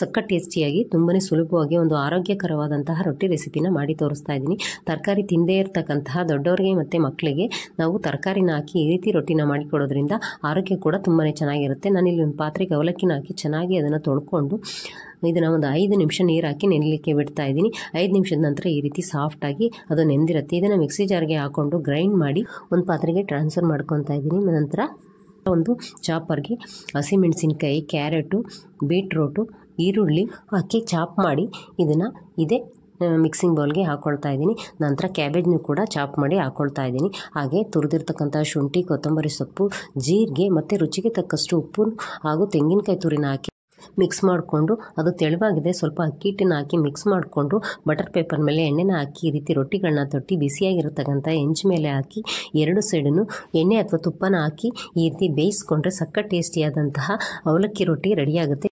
ಸಖತ್ ಟೇಸ್ಟಿಯಾಗಿ ತುಂಬಾ ಸುಲಭವಾಗಿ ಒಂದು ಆರೋಗ್ಯಕರವಾದಂತಹ ರೊಟ್ಟಿ ರೆಸಿಪಿನ ಮಾಡಿ ತೋರಿಸ್ತಾ ಇದ್ದೀನಿ. ತರಕಾರಿ ತಿಂದೇ ಇರತಕ್ಕಂತಹ ದೊಡ್ಡವರಿಗೆ ಮತ್ತು ಮಕ್ಕಳಿಗೆ ನಾವು ತರಕಾರಿನ ಹಾಕಿ ಈ ರೀತಿ ರೊಟ್ಟಿನ ಮಾಡಿಕೊಡೋದ್ರಿಂದ ಆರೋಗ್ಯ ಕೂಡ ತುಂಬಾ ಚೆನ್ನಾಗಿರುತ್ತೆ. ನಾನಿಲ್ಲಿ ಒಂದು ಪಾತ್ರೆಗೆ ಅವಲಕ್ಕಿನ ಹಾಕಿ ಚೆನ್ನಾಗಿ ಅದನ್ನು ತೊಳ್ಕೊಂಡು ಇದನ್ನು ಒಂದು 5 ನಿಮಿಷ ನೀರು ಹಾಕಿ ನೆನೆಲಿಕ್ಕೆ ಬಿಡ್ತಾ ಇದ್ದೀನಿ. 5 ನಿಮಿಷದ ನಂತರ ಈ ರೀತಿ ಸಾಫ್ಟಾಗಿ ಅದು ನೆಂದಿರುತ್ತೆ. ಇದನ್ನು ಮಿಕ್ಸಿ ಜಾರ್ಗೆ ಹಾಕ್ಕೊಂಡು ಗ್ರೈಂಡ್ ಮಾಡಿ ಒಂದು ಪಾತ್ರೆಗೆ ಟ್ರಾನ್ಸ್ಫರ್ ಮಾಡ್ಕೊತಾ ಇದ್ದೀನಿ. ನಂತರ ಒಂದು ಚಾಪರ್ಗೆ ಹಸಿಮೆಣಸಿನ್ಕಾಯಿ, ಕ್ಯಾರೆಟು, ಬೀಟ್ರೋಟು, ಈರುಳ್ಳಿ ಹಾಕಿ ಚಾಪ್ ಮಾಡಿ ಇದನ್ನು ಇದೇ ಮಿಕ್ಸಿಂಗ್ ಬೌಲ್ಗೆ ಹಾಕ್ಕೊಳ್ತಾ ಇದ್ದೀನಿ. ನಂತರ ಕ್ಯಾಬೇಜ್ನು ಕೂಡ ಚಾಪ್ ಮಾಡಿ ಹಾಕ್ಕೊಳ್ತಾ ಇದ್ದೀನಿ. ಹಾಗೆ ತುರಿದಿರ್ತಕ್ಕಂಥ ಶುಂಠಿ, ಕೊತ್ತಂಬರಿ ಸೊಪ್ಪು, ಜೀರಿಗೆ ಮತ್ತು ರುಚಿಗೆ ತಕ್ಕಷ್ಟು ಉಪ್ಪು ಹಾಗೂ ತೆಂಗಿನಕಾಯಿ ತುರಿನ ಹಾಕಿ ಮಿಕ್ಸ್ ಮಾಡಿಕೊಂಡು ಅದು ತೆಳುವಾಗಿದೆ ಸ್ವಲ್ಪ ಅಕ್ಕಿ ಹಿಟ್ಟನ್ನು ಹಾಕಿ ಮಿಕ್ಸ್ ಮಾಡಿಕೊಂಡು ಬಟರ್ ಪೇಪರ್ ಮೇಲೆ ಎಣ್ಣೆನ ಹಾಕಿ ಈ ರೀತಿ ರೊಟ್ಟಿಗಳನ್ನ ತಟ್ಟಿ ಬಿಸಿಯಾಗಿರ್ತಕ್ಕಂಥ ಹೆಂಚು ಮೇಲೆ ಹಾಕಿ 2 ಸೈಡನ್ನು ಎಣ್ಣೆ ಅಥವಾ ತುಪ್ಪನ ಹಾಕಿ ಈ ರೀತಿ ಬೇಯಿಸ್ಕೊಂಡ್ರೆ ಸಖತ್ ಟೇಸ್ಟಿಯಾದಂತಹ ಅವಲಕ್ಕಿ ರೊಟ್ಟಿ ರೆಡಿಯಾಗುತ್ತೆ.